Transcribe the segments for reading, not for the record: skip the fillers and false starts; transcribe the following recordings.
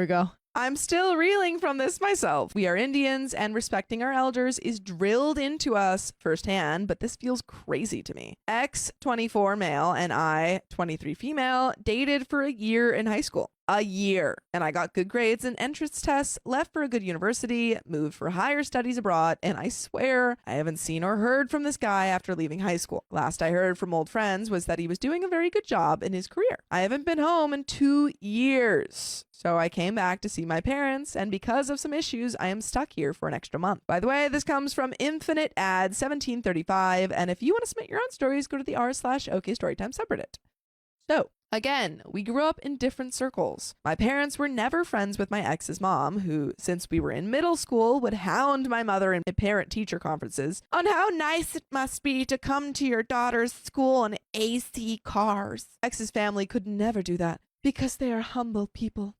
we go. I'm still reeling from this myself. We are Indians and respecting our elders is drilled into us firsthand, but this feels crazy to me. Ex 24 male and I 23 female dated for a year in high school. A year. And I got good grades in entrance tests, left for a good university, moved for higher studies abroad, and I swear I haven't seen or heard from this guy after leaving high school. Last I heard from old friends was that he was doing a very good job in his career. I haven't been home in 2 years. So I came back to see my parents, and because of some issues, I am stuck here for an extra month. By the way, this comes from Infinite Ad 1735, and if you want to submit your own stories, go to the r/OK Storytime subreddit. So, again, we grew up in different circles. My parents were never friends with my ex's mom, who, since we were in middle school, would hound my mother in parent-teacher conferences on how nice it must be to come to your daughter's school in AC cars. Ex's family could never do that because they are humble people.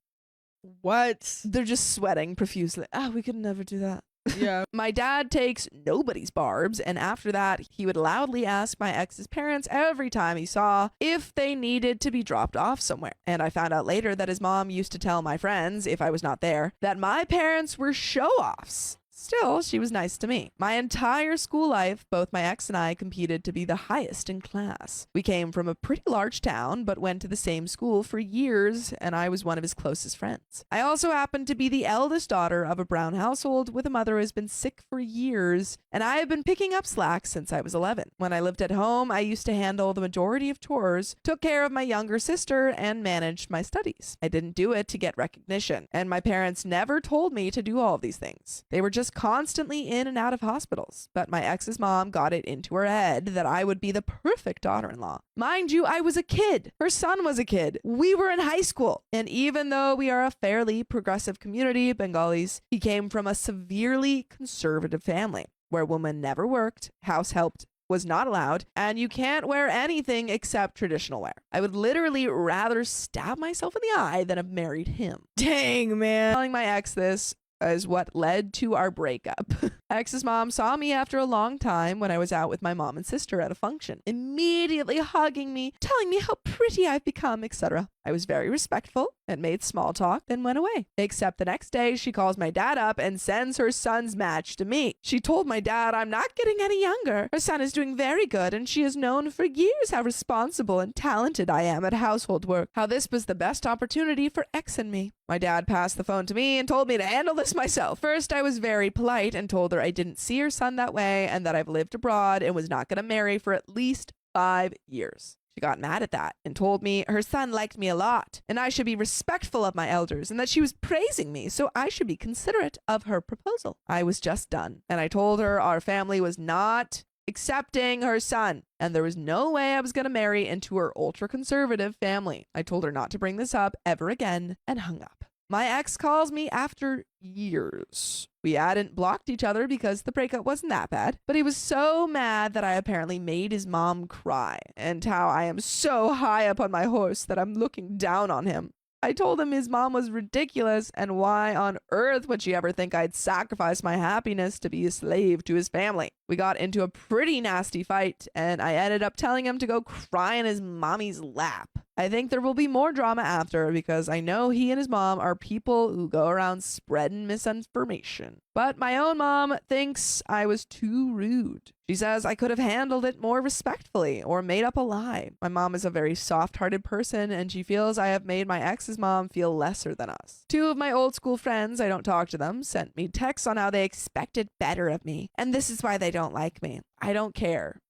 What? They're just sweating profusely. We could never do that. Yeah. My dad takes nobody's barbs, and after that, he would loudly ask my ex's parents every time he saw if they needed to be dropped off somewhere. And I found out later that his mom used to tell my friends, if I was not there, that my parents were show-offs. Still, she was nice to me. My entire school life, both my ex and I competed to be the highest in class. We came from a pretty large town, but went to the same school for years, and I was one of his closest friends. I also happened to be the eldest daughter of a Brown household with a mother who has been sick for years, and I have been picking up slack since I was 11. When I lived at home, I used to handle the majority of chores, took care of my younger sister, and managed my studies. I didn't do it to get recognition, and my parents never told me to do all of these things. They were just constantly in and out of hospitals, but my ex's mom got it into her head that I would be the perfect daughter-in-law. Mind you, I was a kid. Her son was a kid. We were in high school. And even though we are a fairly progressive community, Bengalis, he came from a severely conservative family where women never worked, house helped, was not allowed, and you can't wear anything except traditional wear. I would literally rather stab myself in the eye than have married him. Dang, man. Telling my ex this is what led to our breakup. Ex's mom saw me after a long time when I was out with my mom and sister at a function, immediately hugging me, telling me how pretty I've become, etc. I was very respectful and made small talk, then went away. Except the next day, she calls my dad up and sends her son's match to me. She told my dad I'm not getting any younger. Her son is doing very good, and she has known for years how responsible and talented I am at household work, how this was the best opportunity for X and me. My dad passed the phone to me and told me to handle this myself. First, I was very polite and told her I didn't see her son that way and that I've lived abroad and was not going to marry for at least 5 years. She got mad at that and told me her son liked me a lot and I should be respectful of my elders and that she was praising me, so I should be considerate of her proposal. I was just done, and I told her our family was not accepting her son and there was no way I was going to marry into her ultra-conservative family. I told her not to bring this up ever again and hung up. My ex calls me after years. We hadn't blocked each other because the breakup wasn't that bad, but he was so mad that I apparently made his mom cry, and how I am so high up on my horse that I'm looking down on him. I told him his mom was ridiculous, and why on earth would she ever think I'd sacrifice my happiness to be a slave to his family? We got into a pretty nasty fight, and I ended up telling him to go cry in his mommy's lap. I think there will be more drama after because I know he and his mom are people who go around spreading misinformation. But my own mom thinks I was too rude. She says I could have handled it more respectfully or made up a lie. My mom is a very soft-hearted person, and she feels I have made my ex's mom feel lesser than us. 2 of my old school friends, I don't talk to them, sent me texts on how they expected better of me, and this is why they don't like me. I don't care.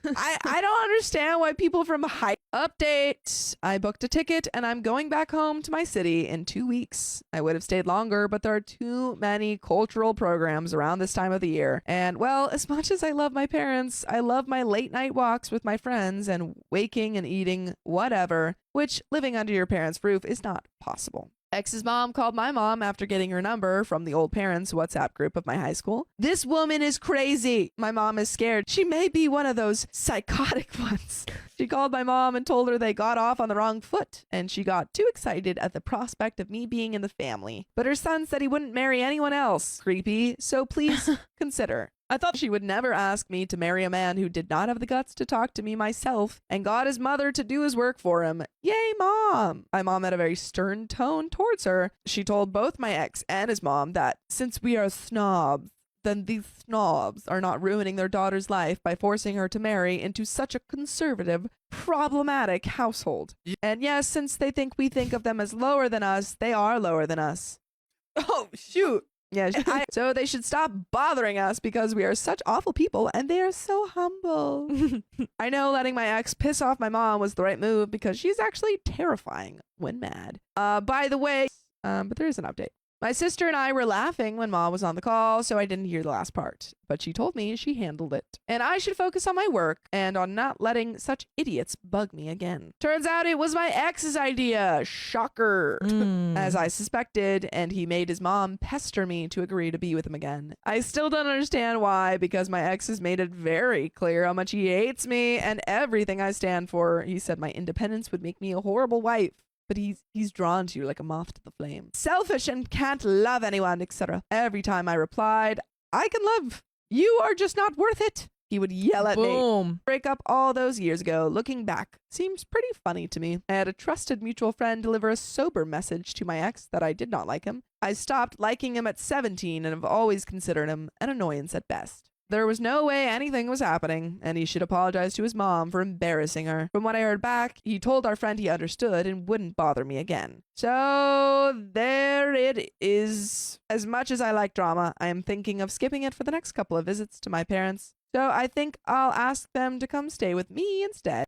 I don't understand why people from high update. I booked a ticket and I'm going back home to my city in 2 weeks. I would have stayed longer, but there are too many cultural programs around this time of the year. And well, as much as I love my parents, I love my late night walks with my friends and waking and eating whatever, which living under your parents' roof is not possible. Ex's mom called my mom after getting her number from the old parents' WhatsApp group of my high school. This woman is crazy. My mom is scared. She may be one of those psychotic ones. She called my mom and told her they got off on the wrong foot, and she got too excited at the prospect of me being in the family. But her son said he wouldn't marry anyone else. Creepy. So please consider. I thought she would never ask me to marry a man who did not have the guts to talk to me myself and got his mother to do his work for him. Yay, Mom! My mom had a very stern tone towards her. She told both my ex and his mom that since we are snobs, then these snobs are not ruining their daughter's life by forcing her to marry into such a conservative, problematic household. And yes, since they think we think of them as lower than us, they are lower than us. Oh, shoot. Yeah, so they should stop bothering us because we are such awful people and they are so humble. I know letting my ex piss off my mom was the right move because she's actually terrifying when mad. By the way, but there is an update. My sister and I were laughing when Mom was on the call, so I didn't hear the last part. But she told me she handled it. And I should focus on my work and on not letting such idiots bug me again. Turns out it was my ex's idea. Shocker. As I suspected, and he made his mom pester me to agree to be with him again. I still don't understand why, because my ex has made it very clear how much he hates me and everything I stand for. He said my independence would make me a horrible wife. But he's drawn to you like a moth to the flame. Selfish and can't love anyone, etc. Every time I replied, I can love. You are just not worth it. He would yell at me. Break up all those years ago. Looking back, seems pretty funny to me. I had a trusted mutual friend deliver a sober message to my ex that I did not like him. I stopped liking him at 17 and have always considered him an annoyance at best. There was no way anything was happening, and he should apologize to his mom for embarrassing her. From what I heard back, he told our friend he understood and wouldn't bother me again. So there it is. As much as I like drama, I am thinking of skipping it for the next couple of visits to my parents. So I think I'll ask them to come stay with me instead.